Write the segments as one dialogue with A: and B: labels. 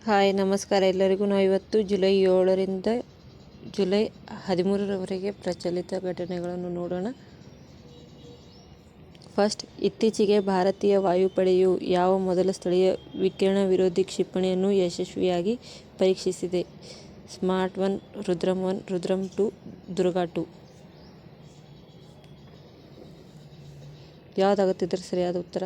A: Hi ನಮಸ್ಕಾರ ಎಲ್ಲರಿಗೂ. ನಾವು ಇವತ್ತು ಜುಲೈ 7ರಿಂದ ಜುಲೈ 13ರವರೆಗೆ ಪ್ರಚಲಿತ ಘಟನೆಗಳನ್ನು ನೋಡೋಣ. ಫಸ್ಟ್, ಇತ್ತೀಚೆಗೆ ಭಾರತೀಯ ವಾಯುಪಡೆಯು ಯಾವ ಮೊದಲ ಸ್ಥಳೀಯ ವಿಕಿರಣ ವಿರೋಧಿ ಕ್ಷಿಪಣಿಯನ್ನು ಯಶಸ್ವಿಯಾಗಿ ಪರೀಕ್ಷಿಸಿದೆ? ಸ್ಮಾರ್ಟ್ 1, ರುದ್ರಮ್ 1, ರುದ್ರಮ್ 2, ದುರ್ಗಾ 2. ಯಾವುದಾಗುತ್ತೆ ಇದರ ಸರಿಯಾದ ಉತ್ತರ?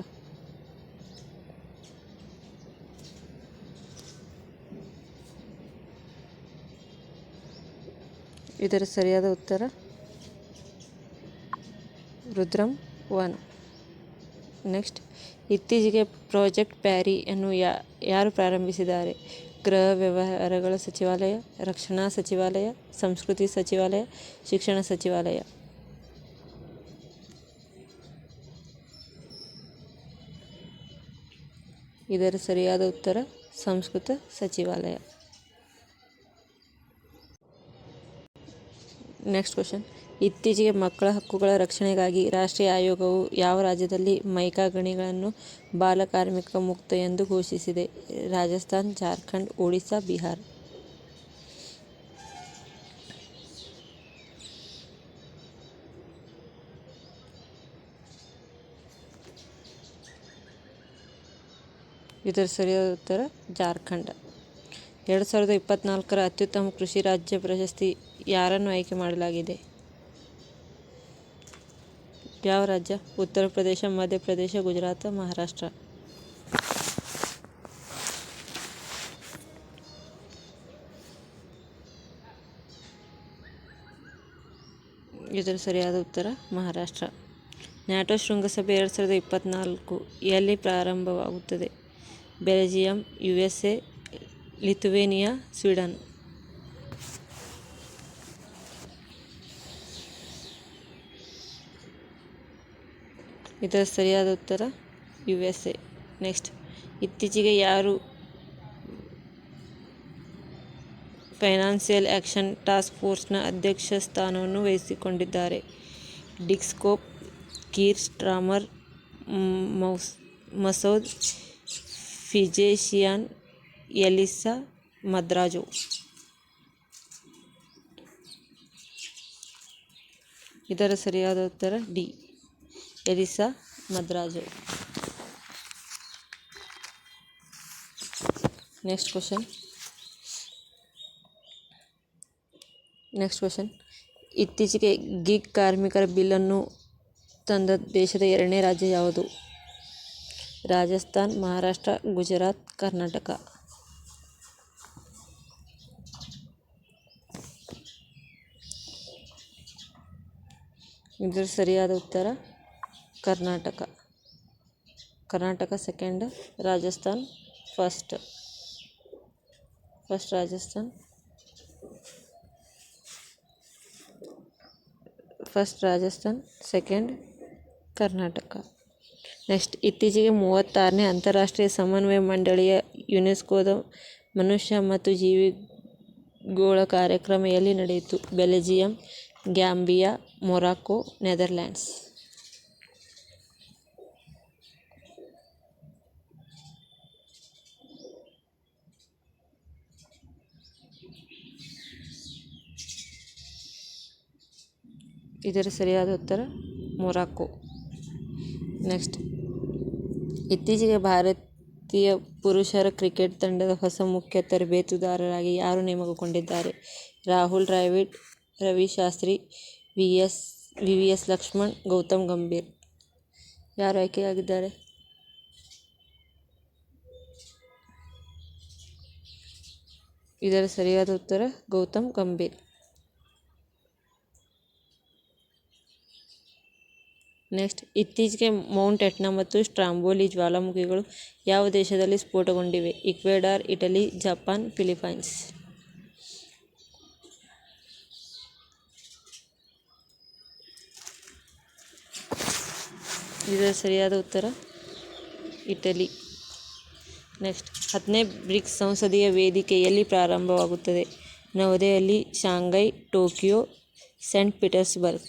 A: ಇದರ ಸರಿಯಾದ ಉತ್ತರ ರುದ್ರಮ್ 1. ನೆಕ್ಸ್ಟ್, ಇತ್ತೀಚೆಗೆ ಪ್ರಾಜೆಕ್ಟ್ ಪ್ಯಾರಿ ಅನ್ನು ಯಾರು ಪ್ರಾರಂಭಿಸಿದ್ದಾರೆ? ಗೃಹ ವ್ಯವಹಾರಗಳ ಸಚಿವಾಲಯ, ರಕ್ಷಣಾ ಸಚಿವಾಲಯ, ಸಂಸ್ಕೃತಿ ಸಚಿವಾಲಯ, ಶಿಕ್ಷಣ ಸಚಿವಾಲಯ. ಇದರ ಸರಿಯಾದ ಉತ್ತರ ಸಂಸ್ಕೃತ ಸಚಿವಾಲಯ. ನೆಕ್ಸ್ಟ್ ಕ್ವಶನ್, ಇತ್ತೀಚೆಗೆ ಮಕ್ಕಳ ಹಕ್ಕುಗಳ ರಕ್ಷಣೆಗಾಗಿ ರಾಷ್ಟ್ರೀಯ ಆಯೋಗವು ಯಾವ ರಾಜ್ಯದಲ್ಲಿ ಮೈಕಾ ಗಣಿಗಳನ್ನು ಬಾಲಕಾರ್ಮಿಕ ಮುಕ್ತ ಎಂದು ಘೋಷಿಸಿದೆ? ರಾಜಸ್ಥಾನ್, ಜಾರ್ಖಂಡ್, ಒಡಿಶಾ, ಬಿಹಾರ್. ಇದರ ಸರಿಯಾದ ಉತ್ತರ ಜಾರ್ಖಂಡ್. 2024ರ ಅತ್ಯುತ್ತಮ ಕೃಷಿ ರಾಜ್ಯ ಪ್ರಶಸ್ತಿ ಯಾರನ್ನು ಆಯ್ಕೆ ಮಾಡಲಾಗಿದೆ? ಯಾವ ರಾಜ್ಯ? ಉತ್ತರ ಪ್ರದೇಶ, ಮಧ್ಯಪ್ರದೇಶ, ಗುಜರಾತ್, ಮಹಾರಾಷ್ಟ್ರ. ಇದರ ಸರಿಯಾದ ಉತ್ತರ ಮಹಾರಾಷ್ಟ್ರ. ನ್ಯಾಟೋ ಶೃಂಗಸಭೆ 2024 ಎಲ್ಲಿ ಪ್ರಾರಂಭವಾಗುತ್ತದೆ? Belgium, USA, Lithuania, Sweden. ಇದರ ಸರಿಯಾದ ಉತ್ತರ USA. ನೆಕ್ಸ್ಟ್, ಇತ್ತೀಚೆಗೆ ಯಾರು ಫೈನಾನ್ಸಿಯಲ್ ಆ್ಯಕ್ಷನ್ ಟಾಸ್ಕ್ ಫೋರ್ಸ್ನ ಅಧ್ಯಕ್ಷ ಸ್ಥಾನವನ್ನು ವಹಿಸಿಕೊಂಡಿದ್ದಾರೆ? DK scope, Keir Starmer, ಮಸೌದ್ ಪಿಜೇಶಿಯಾನ್, ELISA ಮದ್ರಾಜೋ. ಇದರ ಸರಿಯಾದ ಉತ್ತರ ಡಿ, ಎಲಿಸಾ ಮದ್ರಾಜೋ. ನೆಕ್ಸ್ಟ್ ಕ್ವಶನ್, ಇತ್ತೀಚೆಗೆ ಗಿಗ್ ಕಾರ್ಮಿಕರ ಬಿಲ್ಲನ್ನು ತಂದ ದೇಶದ 2ನೇ ರಾಜ್ಯ ಯಾವುದು? ರಾಜಸ್ಥಾನ್, ಮಹಾರಾಷ್ಟ್ರ, ಗುಜರಾತ್, ಕರ್ನಾಟಕ. ಇದರ ಸರಿಯಾದ ಉತ್ತರ Karnataka. Karnataka second, Rajasthan first. Rajasthan, second Karnataka. Next, ಇತ್ತೀಚೆಗೆ 36ನೇ ಅಂತಾರಾಷ್ಟ್ರೀಯ ಸಮನ್ವಯ ಮಂಡಳಿಯ ಯುನೆಸ್ಕೋದ ಮನುಷ್ಯ ಮತ್ತು ಜೀವಿಗೋಳ ಕಾರ್ಯಕ್ರಮ ಎಲ್ಲಿ ನಡೆಯಿತು? Belgium, Gambia, Morocco, Netherlands. ಇದರ ಸರಿಯಾದ ಉತ್ತರ ಮೊರಾಕೊ. ನೆಕ್ಸ್ಟ್, ಇತ್ತೀಚೆಗೆ ಭಾರತೀಯ ಪುರುಷರ ಕ್ರಿಕೆಟ್ ತಂಡದ ಹೊಸ ಮುಖ್ಯ ತರಬೇತುದಾರರಾಗಿ ಯಾರು ನೇಮಕಗೊಂಡಿದ್ದಾರೆ? ರಾಹುಲ್ ದ್ರಾವಿಡ್, ರವಿ ಶಾಸ್ತ್ರಿ, VVS ಲಕ್ಷ್ಮಣ್, ಗೌತಮ್ ಗಂಭೀರ್. ಯಾರು ಆಯ್ಕೆಯಾಗಿದ್ದಾರೆ? ಇದರ ಸರಿಯಾದ ಉತ್ತರ ಗೌತಮ್ ಗಂಭೀರ್. ನೆಕ್ಸ್ಟ್, ಇತ್ತೀಚೆಗೆ ಮೌಂಟ್ ಎಟ್ನಾ ಮತ್ತು ಸ್ಟ್ರಾಂಬೋಲಿ ಜ್ವಾಲಾಮುಖಿಗಳು ಯಾವ ದೇಶದಲ್ಲಿ ಸ್ಫೋಟಗೊಂಡಿವೆ? Ecuador, Italy, Japan, Philippines. ಇದರ ಸರಿಯಾದ ಉತ್ತರ ಇಟಲಿ. ನೆಕ್ಸ್ಟ್, 10ನೇ ಬ್ರಿಕ್ಸ್ ಸಂಸದೀಯ ವೇದಿಕೆ ಎಲ್ಲಿ ಪ್ರಾರಂಭವಾಗುತ್ತದೆ? ನವದೆಹಲಿ, ಶಾಂಘೈ, ಟೋಕಿಯೋ, ಸೇಂಟ್ ಪೀಟರ್ಸ್ಬರ್ಗ್.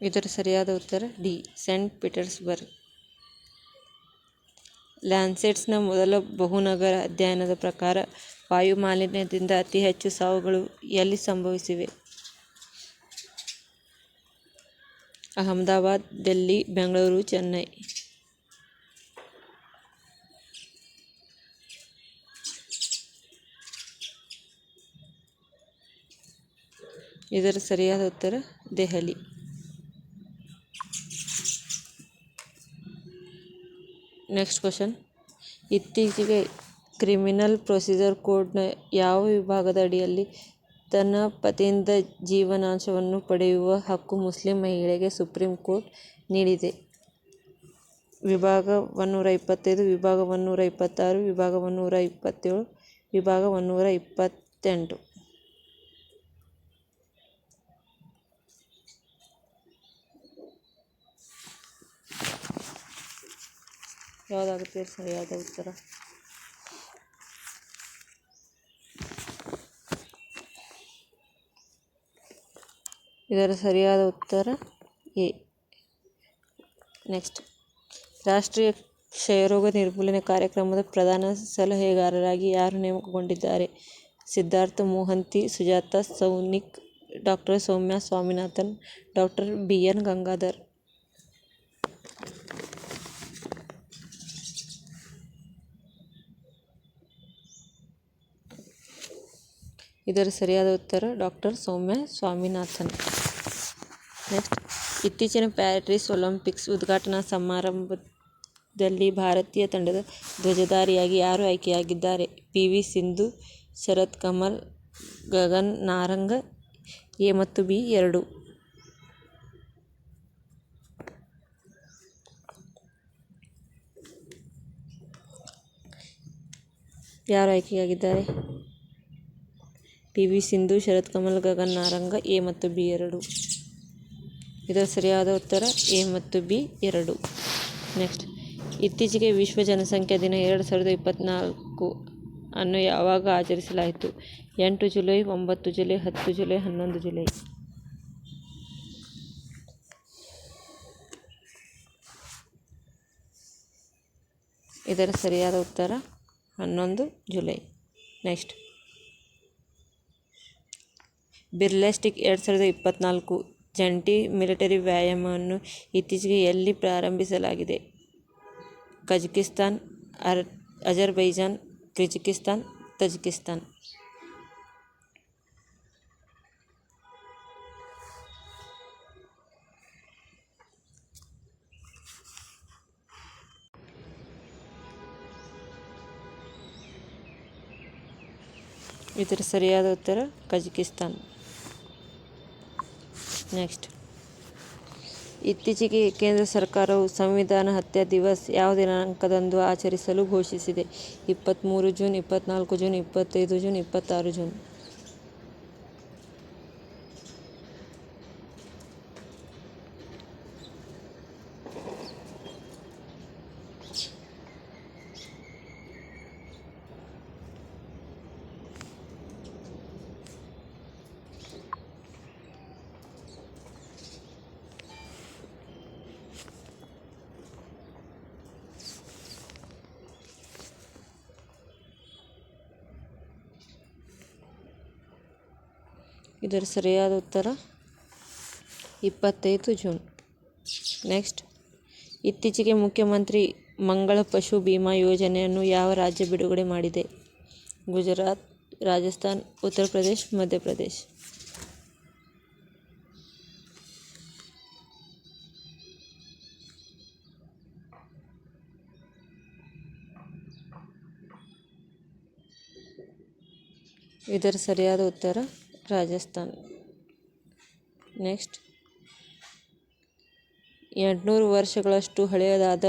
A: ಇದರ ಸರಿಯಾದ ಉತ್ತರ ಡಿ, ಸೇಂಟ್ ಪೀಟರ್ಸ್ಬರ್ಗ್. ಲ್ಯಾನ್ಸೆಟ್ಸ್ನ ಮೊದಲ ಬಹುನಗರ ಅಧ್ಯಯನದ ಪ್ರಕಾರ ವಾಯು ಮಾಲಿನ್ಯದಿಂದ ಅತಿ ಹೆಚ್ಚು ಸಾವುಗಳು ಎಲ್ಲಿ ಸಂಭವಿಸಿವೆ? ಅಹಮದಾಬಾದ್, ಡೆಲ್ಲಿ, ಬೆಂಗಳೂರು, ಚೆನ್ನೈ. ಇದರ ಸರಿಯಾದ ಉತ್ತರ ದೆಹಲಿ. Next question. ಇತ್ತೀಚೆಗೆ ಕ್ರಿಮಿನಲ್ ಪ್ರೊಸೀಜರ್ ಕೋಡ್ನ ಯಾವ ವಿಭಾಗದ ಅಡಿಯಲ್ಲಿ ತನ್ನ ಪತಿಯಿಂದ ಜೀವನಾಂಶವನ್ನು ಪಡೆಯುವ ಹಕ್ಕು ಮುಸ್ಲಿಂ ಮಹಿಳೆಗೆ ಸುಪ್ರೀಂ ಕೋರ್ಟ್ ನೀಡಿದೆ? ವಿಭಾಗ 125, ವಿಭಾಗ 126, ವಿಭಾಗ 127, ವಿಭಾಗ 128. ಯಾವುದಾಗುತ್ತೆ ಸರಿಯಾದ ಉತ್ತರ? ಇದರ ಸರಿಯಾದ ಉತ್ತರ ಎ. ನೆಕ್ಸ್ಟ್. ರಾಷ್ಟ್ರೀಯ ಕ್ಷಯರೋಗ ನಿರ್ಮೂಲನೆ ಕಾರ್ಯಕ್ರಮದ ಪ್ರಧಾನ ಸಲಹೆಗಾರರಾಗಿ ಯಾರು ನೇಮಕಗೊಂಡಿದ್ದಾರೆ? Siddharth Mohanty, Sujata Saunik, doctor Soumya Swaminathan, doctor B N. Gangadhar. ಇದರ ಸರಿಯಾದ ಉತ್ತರ ಡಾಕ್ಟರ್ ಸೌಮ್ಯಾ ಸ್ವಾಮಿನಾಥನ್. ನೆಕ್ಸ್ಟ್. ಇತ್ತೀಚಿನ ಪ್ಯಾರಿಸ್ ಒಲಿಂಪಿಕ್ಸ್ ಉದ್ಘಾಟನಾ ಸಮಾರಂಭದಲ್ಲಿ ಭಾರತೀಯ ತಂಡದ ಧ್ವಜಧಾರಿಯಾಗಿ ಯಾರು ಆಯ್ಕೆಯಾಗಿದ್ದಾರೆ? ಪಿ.ವಿ. ಸಿಂಧು, ಶರತ್ ಕಮಲ್, ಗಗನ್ ನಾರಂಗ್. ಎ ಮತ್ತು ಬಿ ಎರಡೂ. ಯಾರು ಆಯ್ಕೆಯಾಗಿದ್ದಾರೆ? ಪಿ.ವಿ. ಸಿಂಧು, ಶರತ್ ಕಮಲ್, ಗಗನ್ ನಾರಂಗ್. ಎ ಮತ್ತು ಬಿ ಎರಡೂ. ಇದರ ಸರಿಯಾದ ಉತ್ತರ ಎ ಮತ್ತು ಬಿ ಎರಡೂ. ನೆಕ್ಸ್ಟ್. ಇತ್ತೀಚೆಗೆ ವಿಶ್ವ ಜನಸಂಖ್ಯಾ ದಿನ 2024 ಅನ್ನು ಯಾವಾಗ ಆಚರಿಸಲಾಯಿತು? 8 ಜುಲೈ, 9 ಜುಲೈ, 10 ಜುಲೈ, 11 ಜುಲೈ. ಇದರ ಸರಿಯಾದ ಉತ್ತರ 11 ಜುಲೈ. ನೆಕ್ಸ್ಟ್. ಬಿರ್ಲೆಸ್ಟಿಕ್ 2024 ಜಂಟಿ ಮಿಲಿಟರಿ ವ್ಯಾಯಾಮವನ್ನು ಇತ್ತೀಚೆಗೆ ಎಲ್ಲಿ ಪ್ರಾರಂಭಿಸಲಾಗಿದೆ? Kazakhstan, Azerbaijan, Kyrgyzstan, Tajikistan. ಇದರ ಸರಿಯಾದ ಉತ್ತರ ಕಜಕಿಸ್ತಾನ್. ನೆಕ್ಸ್ಟ್. ಇತ್ತೀಚೆಗೆ ಕೇಂದ್ರ ಸರ್ಕಾರವು ಸಂವಿಧಾನ ಹತ್ಯಾ ದಿವಸ್ ಯಾವ ದಿನಾಂಕದಂದು ಆಚರಿಸಲು ಘೋಷಿಸಿದೆ? 23 ಜೂನ್, 24 ಜೂನ್, 25 ಜೂನ್, 26 ಜೂನ್. ಇದರ ಸರಿಯಾದ ಉತ್ತರ 25 ಜೂನ್. ನೆಕ್ಸ್ಟ್. ಇತ್ತೀಚೆಗೆ ಮುಖ್ಯಮಂತ್ರಿ ಮಂಗಳ ಪಶು ಬಿಮಾ ಯೋಜನೆಯನ್ನು ಯಾವ ರಾಜ್ಯ ಬಿಡುಗಡೆ ಮಾಡಿದೆ? ಗುಜರಾತ್, ರಾಜಸ್ಥಾನ್, ಉತ್ತರ ಪ್ರದೇಶ್, ಮಧ್ಯಪ್ರದೇಶ್. ಇದರ ಸರಿಯಾದ ಉತ್ತರ ರಾಜಸ್ಥಾನ್. ನೆಕ್ಸ್ಟ್. 800 ವರ್ಷಗಳಷ್ಟು ಹಳೆಯದಾದ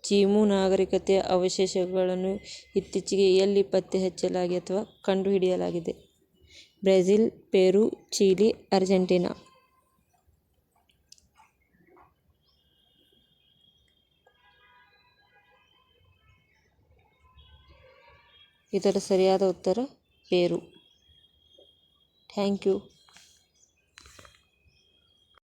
A: ಚೀಮು ನಾಗರಿಕತೆಯ ಅವಶೇಷಗಳನ್ನು ಇತ್ತೀಚೆಗೆ ಎಲ್ಲಿ ಪತ್ತೆ ಹಚ್ಚಲಾಗಿ ಅಥವಾ ಕಂಡುಹಿಡಿಯಲಾಗಿದೆ? ಬ್ರೆಜಿಲ್, ಪೆರು, ಚಿಲಿ, ಅರ್ಜೆಂಟೀನಾ. ಇದರ ಸರಿಯಾದ ಉತ್ತರ ಪೆರು. Thank you.